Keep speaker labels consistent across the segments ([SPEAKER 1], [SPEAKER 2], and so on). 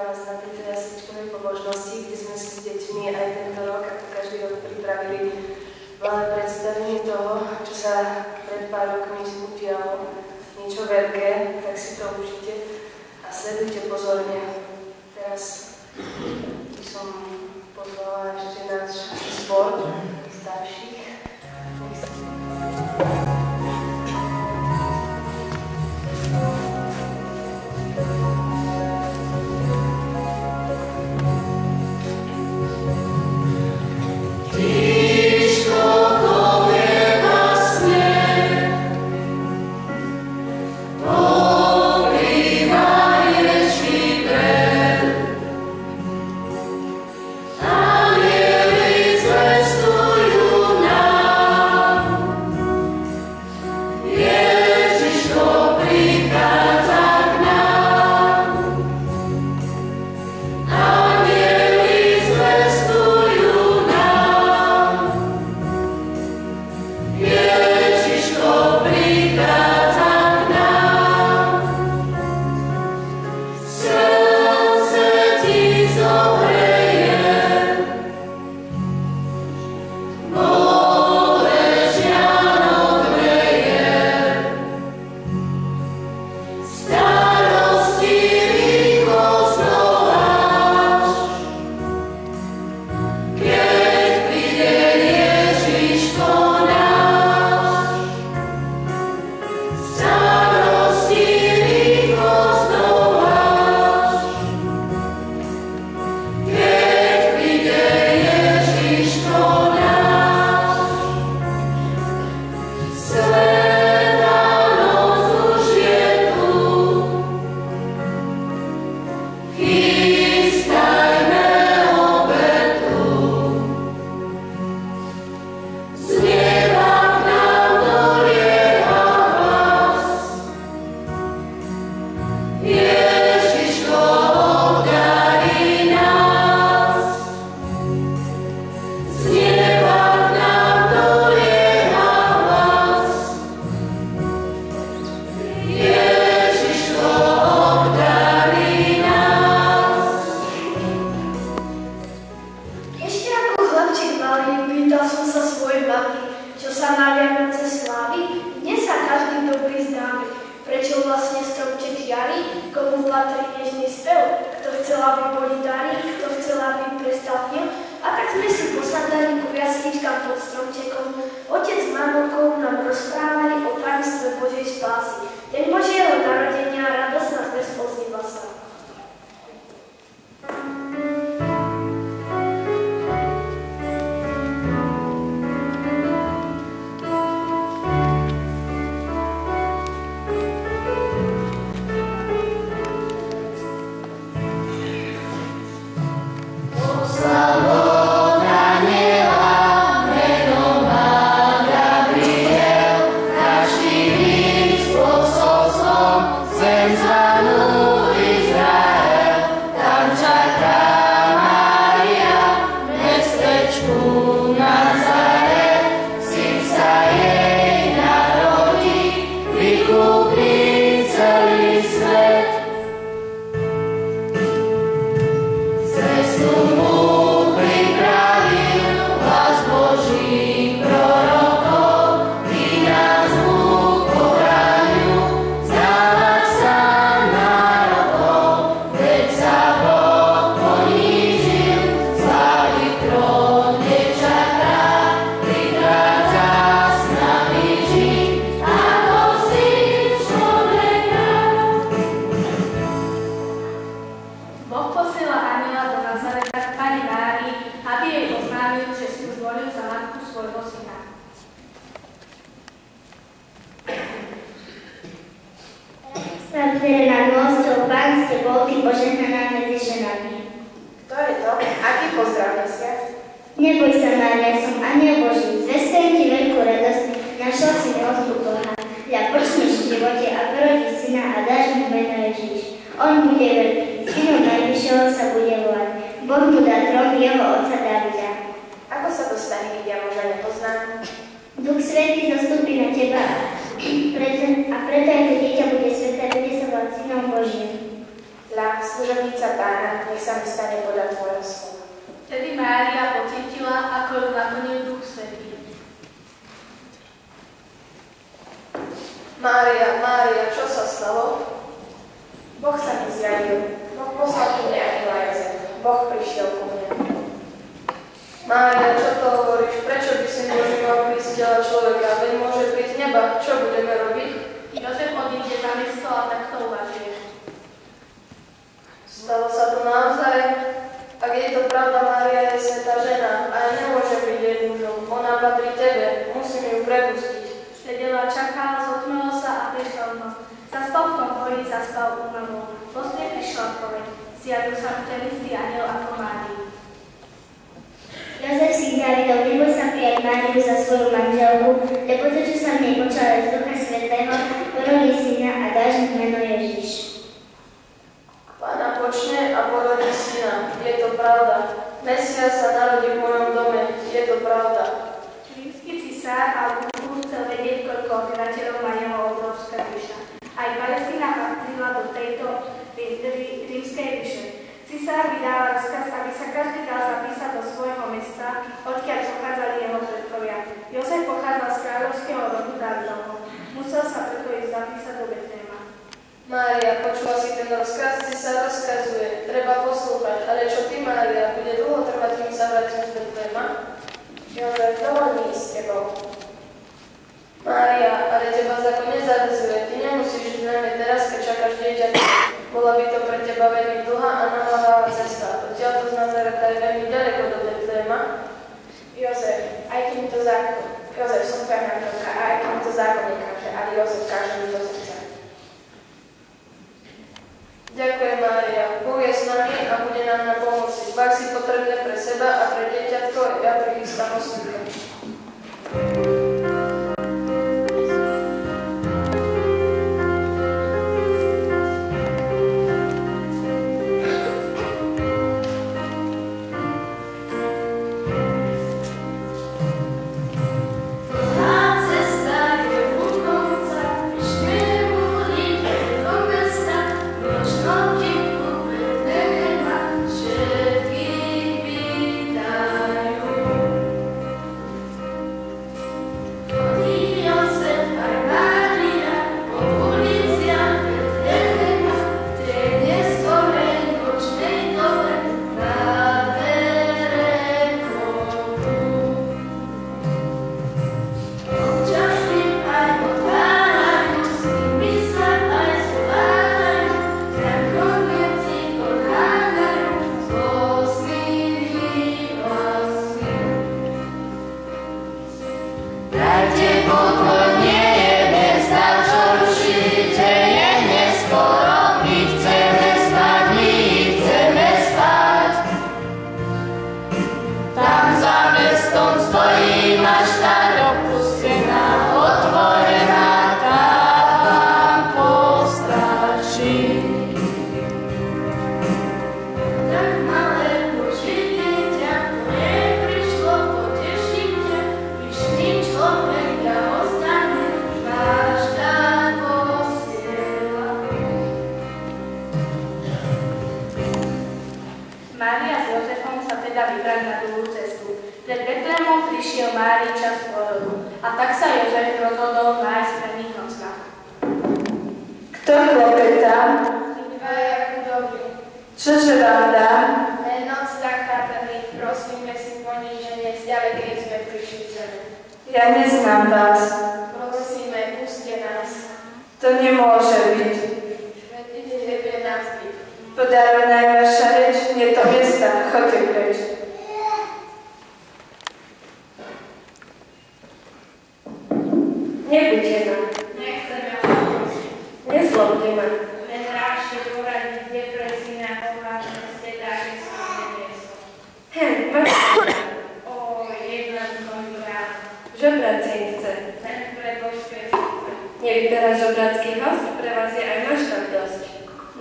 [SPEAKER 1] vás na tejto jasličkovej pobožnosti, kde sme si s deťmi aj tento rok, ako každý rok, pripravili malé predstavenie toho, čo sa pred pár rokmi udialo. Niečo veľké, tak si to užite a sledujte pozorne. Teraz by som pozvala ešte náš zbor starších.
[SPEAKER 2] Duch Svätý zostúpi na teba a preto ako dieťa bude sväté, bude sa volať Synom Božím.
[SPEAKER 3] Hľa, služobnica Pána, nech sa mi stane podľa tvojho slova.
[SPEAKER 4] Vtedy Mária pocítila, ako ju naplnil Duch Svätý.
[SPEAKER 1] Mária, Mária, čo sa stalo?
[SPEAKER 3] Boh sa mi zjavil. Boh poslal ku mne anjela Jozefa. Boh prišiel ku mne.
[SPEAKER 1] Mária, čo to hovoríš? Prečo by si Boží mal prísť z tela človeka? Veď môže prísť z neba. Čo budeme robiť?
[SPEAKER 4] Jozef odíde za mesto a takto uvažuje.
[SPEAKER 1] Stalo sa to naozaj? Ak je to pravda, Mária je svätá žena a ja nemôžem byť jej mužom. Ona patrí tebe. Musím ju prepustiť.
[SPEAKER 4] Sedela, čakala, zotmelo sa a prišla noc. Zaspal v tom boji, zaspal únavou. Postne prišla odpoveď. Zjavil sa mu ten istý anjel ako Márii.
[SPEAKER 2] Jozef si Dávidov, neboj sa prijať Máriu za svoju manželku, lebo to, čo sa v nej počala z Ducha Svätého, porodí syna a dáš mu meno Ježiš.
[SPEAKER 1] Pána počne a porodí syna. Je to pravda. Mesia sa narodí v mojom dome. Je to pravda.
[SPEAKER 4] Rímsky cisár Augustus chcel vedieť, koľko obyvateľov má jeho obrovská ríša. Aj Palestína patrila do tejto rímskej ríše. Cisár vydával rozkaz, aby sa každý dal zapísať do svojho mesta, odkiaľ pochádzali jeho predkovia. Jozef pochádzal z kráľovského rodu Dávidovho. Musel sa preto ísť zapísať do Betléma.
[SPEAKER 1] Mária, počula si ten rozkaz? Cisár rozkazuje. Treba poslúchať. Ale čo ty, Mária? Bude dlho trvať, kým sa vrátim z Betléma?
[SPEAKER 3] Jozef, dovol mi ísť s tebou.
[SPEAKER 1] Mária, ale teba zákon nezavezuje. Ty nemusíš ísť najmä teraz, keď čakáš dieťatko. Bola by to pre teba veľmi dlhá a namáhavá cesta. Odtiaľto z Nazareta je veľmi ďaleko do Betléma.
[SPEAKER 3] Jozef, aj keď mi to zákon. Jozef, som tvoja manželka a aj keď mi to zákon nekáže, ale Jozef káže mi do srdca.
[SPEAKER 1] Ďakujem, Mária. Boh je s nami a bude nám na pomoci. Ak si potrebné pre seba a pre dieťatko, ja prichystám osúdku.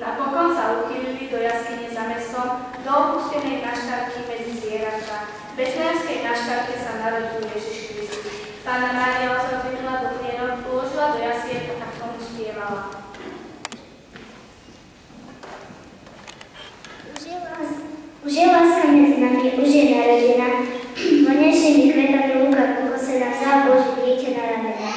[SPEAKER 4] Napokon sa uchýlili do jaskyne za mestom, do opustenej maštalky medzi zvieratá. V betlémskej maštalke sa narodil Ježiš Kristus. Pána Mária odvedla do plienok, uložila do jaskiek a k tomu spievala.
[SPEAKER 2] Už je láska medzi nami, už je narodená, vonejšími kvetami lúka pokosená, vzal Boží dieťa na ramena.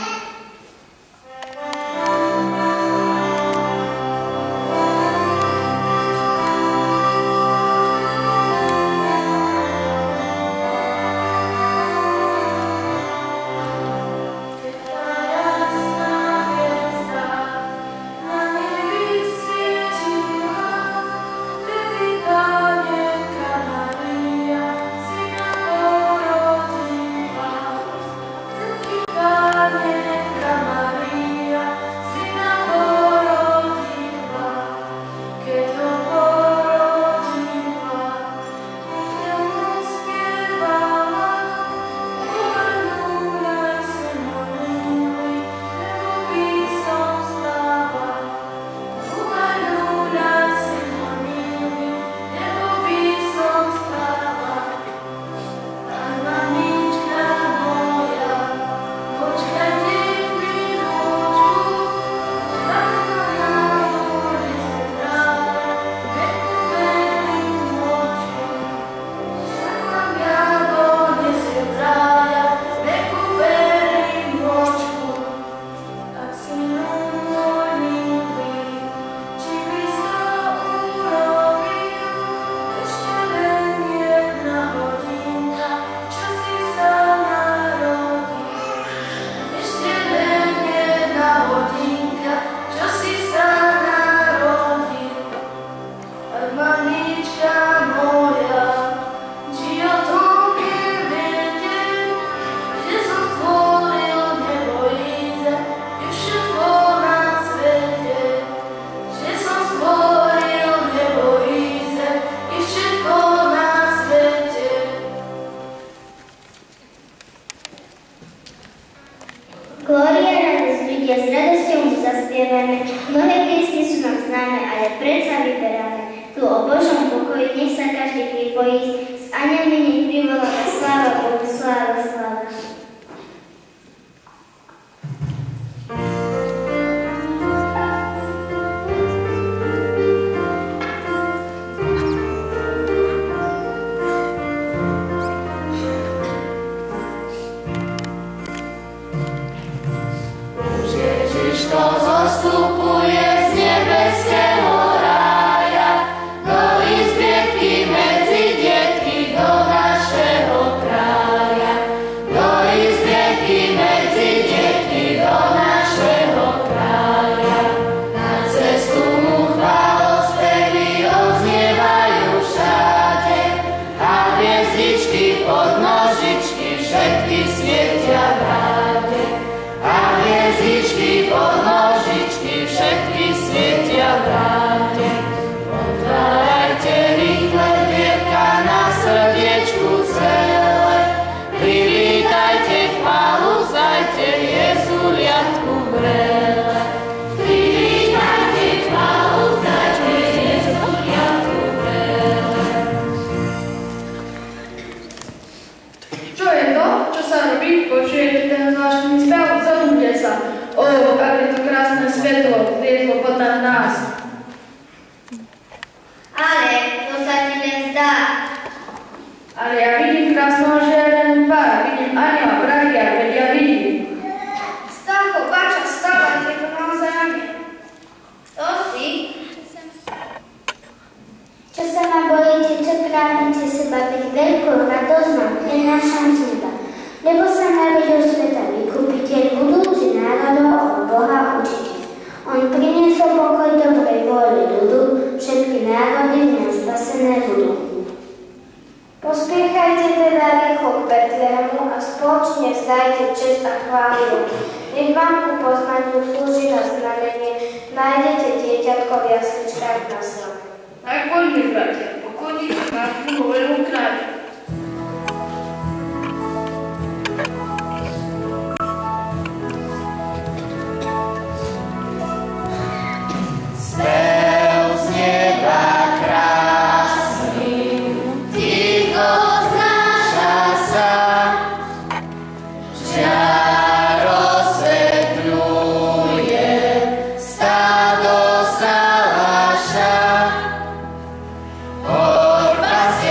[SPEAKER 5] Orba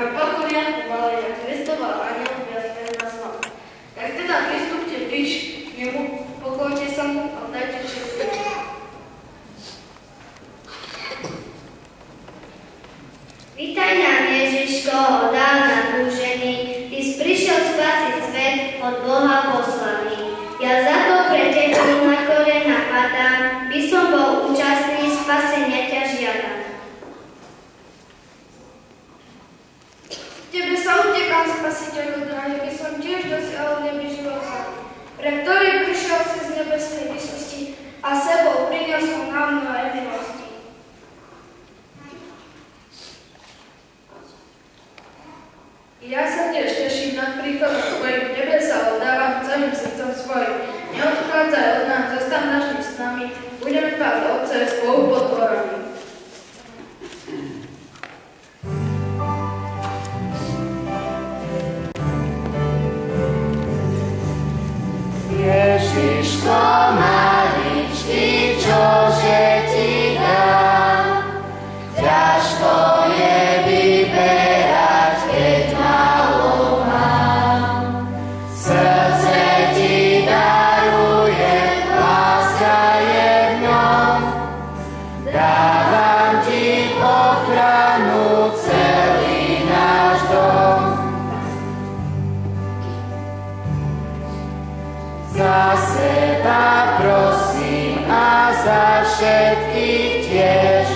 [SPEAKER 5] Na pokoriadku mala jak Kristova aniel viazne na slov. Tak teda pristúpte blíž k nemu, pokojte sa mu a dajte všetko.
[SPEAKER 2] Vítaj nám, Ježiško, od dávna túžený, Ty si prišiel spasiť svet, od Boha poslaný. Ja za to pre Tebou na kolena padám, by som bol účastný, spasenia ťa žiadam.
[SPEAKER 5] Tebe sa utekám, spasiteľu drahý, by som tiež dosiahol nebi života, pre ktorý prišiel si z nebeskej vysosti a sebou priniesol nám mnohé milosti. Ja sa tiež teším nad príchodom tvojim, tebe sa oddávam celým srdcom svojim. Neodchádzaj od nás, zostaň našim s nami, budeme tvať Otce spolu podporami.
[SPEAKER 6] Ježiško maličký, čože ti dám, ťažko je vyberať, keď málo mám. Srdce ti darujem, láska je v ňom, dávam ti ochranu celý náš dom. Za seba prosím a za všetkých tiež,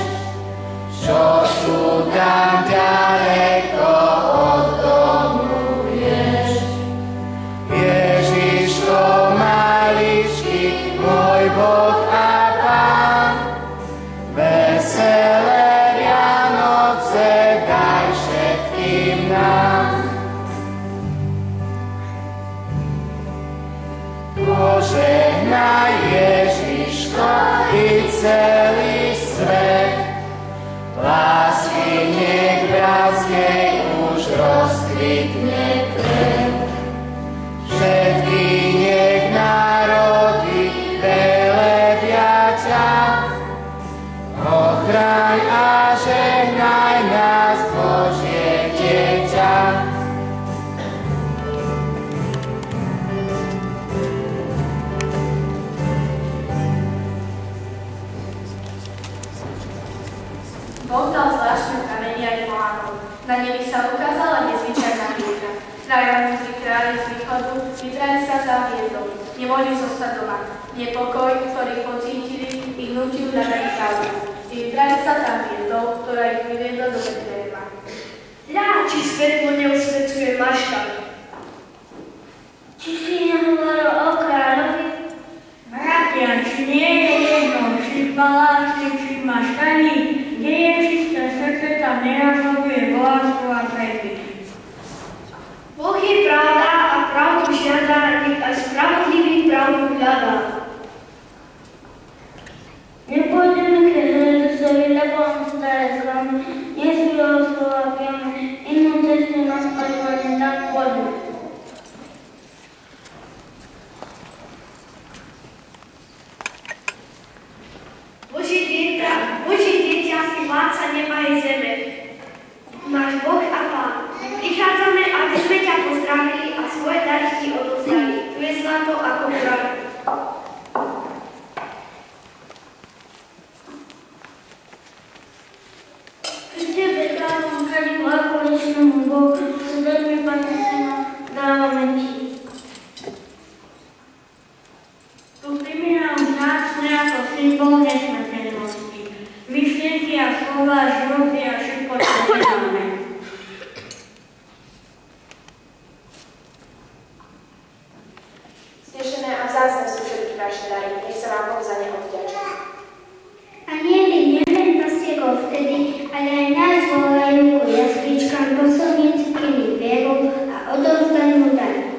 [SPEAKER 6] čo sú tam ďaleko od domu, vieš. Ježiško maličký, môj Boh a Pán, veselé Vianoce daj všetkým nám. Požehnaj Ježiško i celý svet, lásky nech bratskej už rozkvitne kvet. Všetky nech národy velebia ťa, ochraň a žehnaj nás, Božie dieťa.
[SPEAKER 4] Boh dal zvláštne znamenia Johanov. Na nebi sa ukázala nezvyčajná hviezda. Traja múdri králi z východu vybrali sa za hviezdou. Nemohli zostať doma. Nepokoj, ktorý pocítili, ich nútil hľadať pravdu. Vybrali sa za hviezdou, ktorá ich vyviedla do Betlehema.
[SPEAKER 5] Ľa, či svetlo neusvedcuje mašta.
[SPEAKER 2] Či si nehovoril o kráľovi?
[SPEAKER 7] Bratia, či nie je jedno, či v paláci, či v maštani, kde je čisté srdce, tam nerozhoduje bohatstvo a prebytok.
[SPEAKER 5] Boh je pravda a pravdu žiada, nech aj spravodlivý pravdu hľadá.
[SPEAKER 2] Nepôjdeme k Herodesovi, lebo on staré zlamy, nie sú jeho slova priame, inú cestu nás spojovane tam pôjdu.
[SPEAKER 5] Boží dieťa si vládca neba i zeme. Náš Boh a Pán, prichádzame, aby sme ťa pozdravili a svoje dary ti odovzdali. Tu je zlato ako kráľ.
[SPEAKER 2] Pri tebe, kráľom, kadiu a konečnému Bohu, so veľmi Pane Syna, dávame ti.
[SPEAKER 7] Tu pripomínam vzácne ako symbol nesmrteľnosti. Myšlienky a slova, životy a všetko, čo máme.
[SPEAKER 3] Znešené a vzácne sú všetky vaše dary, nech sa vám Boh za ne odvďačí.
[SPEAKER 2] Anieli nielen pastiekov vtedy, ale aj nás volajú ku jasličkám posilnickými vierou a odovzdanú dary.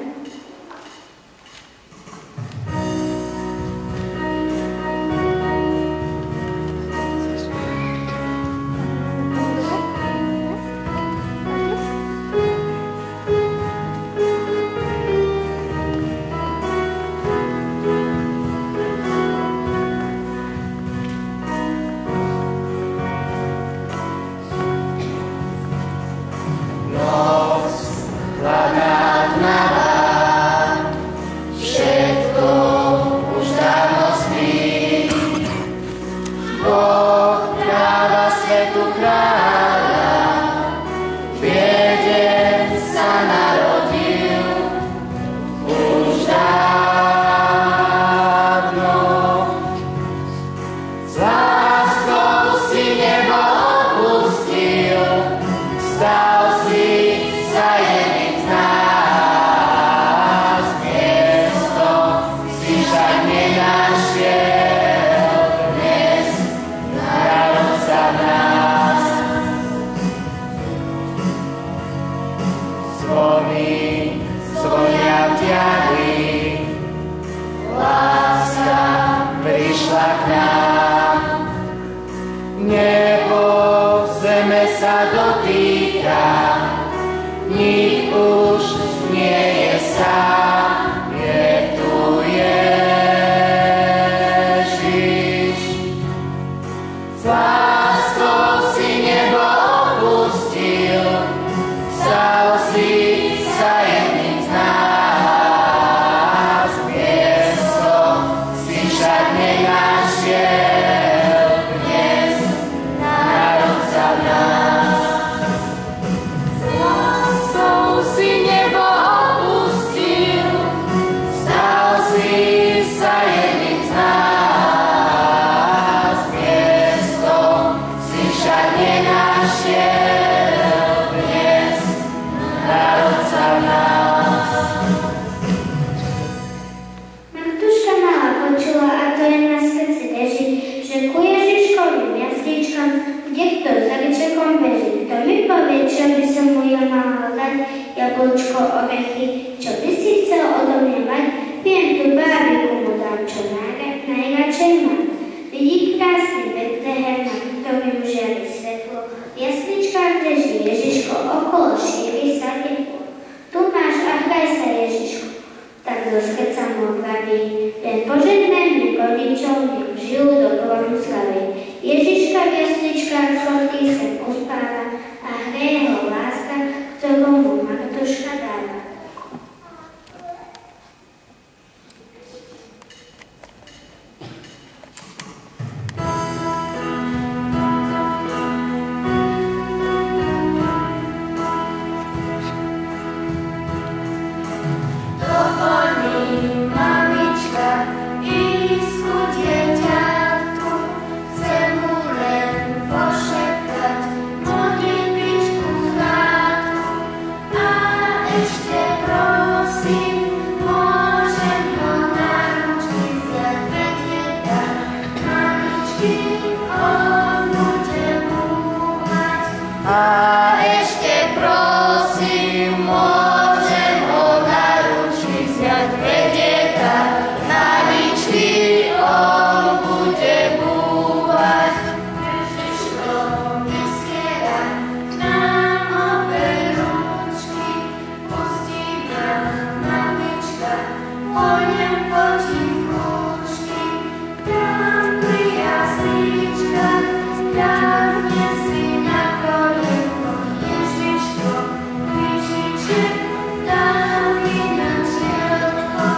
[SPEAKER 6] sa dotýka, nik už nie je sám, je tu Ježiš. S láskou si nebo opustil, stal si sa jedným z nás. Miesto si však nenašiel, dnes národ za nás. S láskou si nebo opustil, stal si sa jedným z nás. Miesto si však nenašiel, dnes národ za nás.
[SPEAKER 2] Martuška mala počula a to je na srdci leží, že ku Ježiškovým jaslíčkam, kde kto za ličekom beží. Kto mi povie, čo by som mu ja mala dať, jablčko, orechy, čo by si chcel odo mňa mať, viem tu bábiku mu dám, čo najradšej mám. Vidí krásny Betlehem, na ktorým žiari svetlo, v jasličkách leží Ježiško, okolo šíri sa teplo. Tu máš a hraj sa, Ježiško. Tak zo srdca mu vraví, len požehnaný rodičov, nech žijú do krónu slavy. Ježiška v jasličkách sladký sem uspáva a hreje ho láska, ktorú mu Martuška dáva.
[SPEAKER 6] Dovolí mamička ísť ku dieťatku, chce mu len pošepkať modlitbičku krátku. A ešte prosím, môžem ho na ručky vziať, veď je tak mamičky, on bude búhať. A ešte prosím, môžem ho na ručky vziať, veď je tak mamičky, on bude búhať. Ježiško neskiera k nám obe ručky, pustí ma mamička, pôjdem potichučky. Tam pri jasličkách, ľahne si na kolenko, Ježiško, krížiček, dám mi na čielko.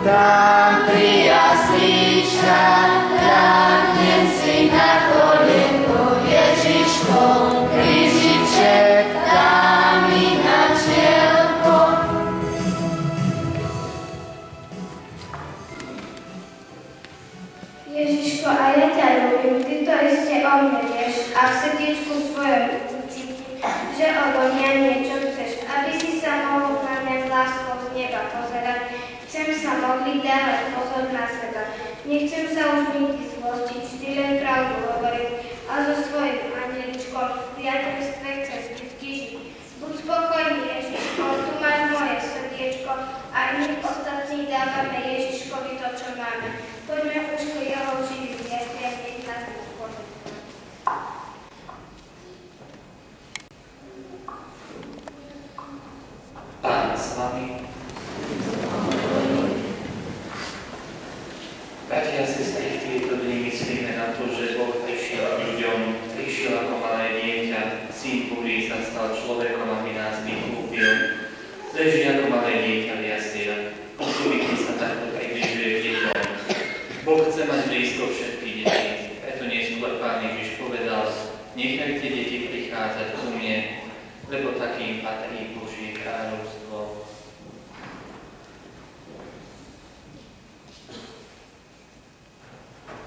[SPEAKER 6] Tam pri jasličkách, ľahne si na kolenko, Ježiško, krížiček, dám mi na čielko.
[SPEAKER 4] Ježiško, a ja ťa ľúbim, ty to iste o mne vieš a v srdiečku svojom cítim, že odo mňa niečo chceš, aby si sa mohol na mňa s láskou z neba pozerať. Chcem sa modliť, dávať pozor na seba. Nechcem sa už nikdy zlostiť, vždy len pravdu hovoriť a so svojím andeličkom v priateľstve chcem vždy žiť. Buď spokojný, Ježiško, tu máš moje srdiečko a my ostatní dávame Ježiškovi to, čo máme. Poďme už ku jeho živým jasliam, nech nás požehná.
[SPEAKER 8] Pán s vami. Bratia a sestry, v tieto dni myslíme na to, že Boh prišiel ľuďom, prišiel ako malé dieťa, Syn Boží sa stal človekom, aby nás vykúpil. Leží ako malé dieťa v jasliach. Osobitne sa takto približuje k deťom. Boh chce mať blízko všetkých detí, preto neskôr Pán Ježiš povedal, nechajte deti prichádzať ku mne, lebo takým patrí Božie kráľovstvo.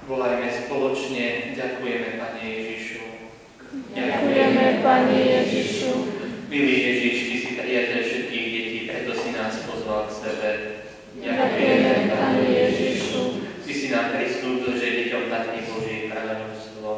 [SPEAKER 8] Volajme spoločne, ďakujeme, Pane Ježišu.
[SPEAKER 9] Ďakujeme, Pane Ježišu.
[SPEAKER 8] Milý Ježiš, Ty si priateľ všetkých detí, preto si nás pozval k sebe.
[SPEAKER 9] Ďakujeme, Pane Ježišu.
[SPEAKER 8] Ty si nám prislúbil, že deťom patrí Božie kráľovstvo.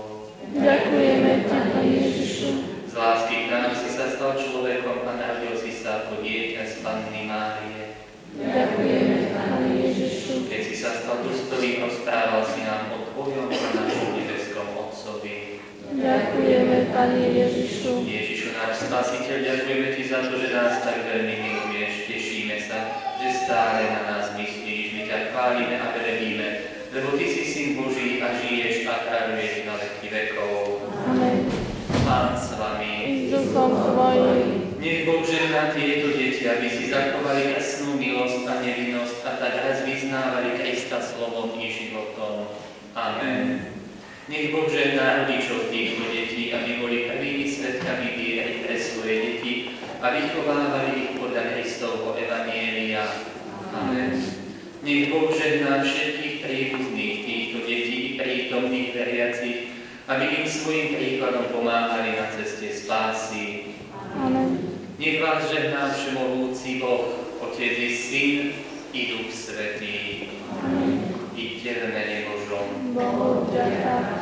[SPEAKER 9] Ďakujeme, Pane Ježišu.
[SPEAKER 8] Z lásky k nám si sa stal človekom a narodil si sa ako dieťa z Panny Márie.
[SPEAKER 9] Ďakujeme, Pane Ježišu.
[SPEAKER 8] Keď si sa stal dostojným, rozprával si nám o Tvojom a našom nebeskom Otcovi.
[SPEAKER 9] Ďakujeme, Pane Ježišu.
[SPEAKER 8] Ježišu, náš Spasiteľ, ďakujeme Ti za to, že nás tak veľmi miluješ. Tešíme sa, že stále na nás myslíš. My ťa chválime a velebíme, lebo Ty si Syn Boží a žiješ a kráľuješ na veky vekov.
[SPEAKER 9] Amen.
[SPEAKER 8] Pán s vami.
[SPEAKER 9] I s duchom Tvojim.
[SPEAKER 8] Nech Boh žehná tieto deti, aby si zachovali jasnú milosť a nevinnosť a tak raz vyznávali Krista slovom i životom. Amen. Nech Boh žehná rodičov týchto detí, aby boli prvými svedkami viery pre svoje deti a vychovávali ich podľa Kristovho evanjelia. Amen. Nech Boh žehná všetkých príbuzných týchto detí i prítomných veriacich, aby im svojim príkladom pomáhali na ceste spásy.
[SPEAKER 9] Amen.
[SPEAKER 8] Nech vás žehná všemohúci Boh, Otec i Syn i Duch Svätý.
[SPEAKER 9] Amen.
[SPEAKER 8] Iďte v mene Božom.
[SPEAKER 9] Bohu vďaka.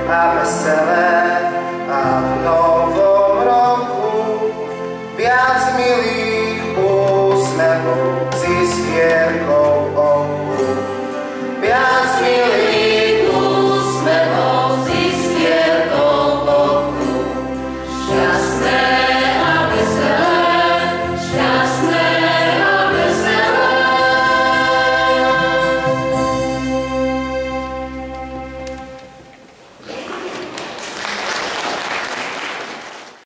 [SPEAKER 10] a veselé a v novom roku viac milých úsmevov s iskierkou.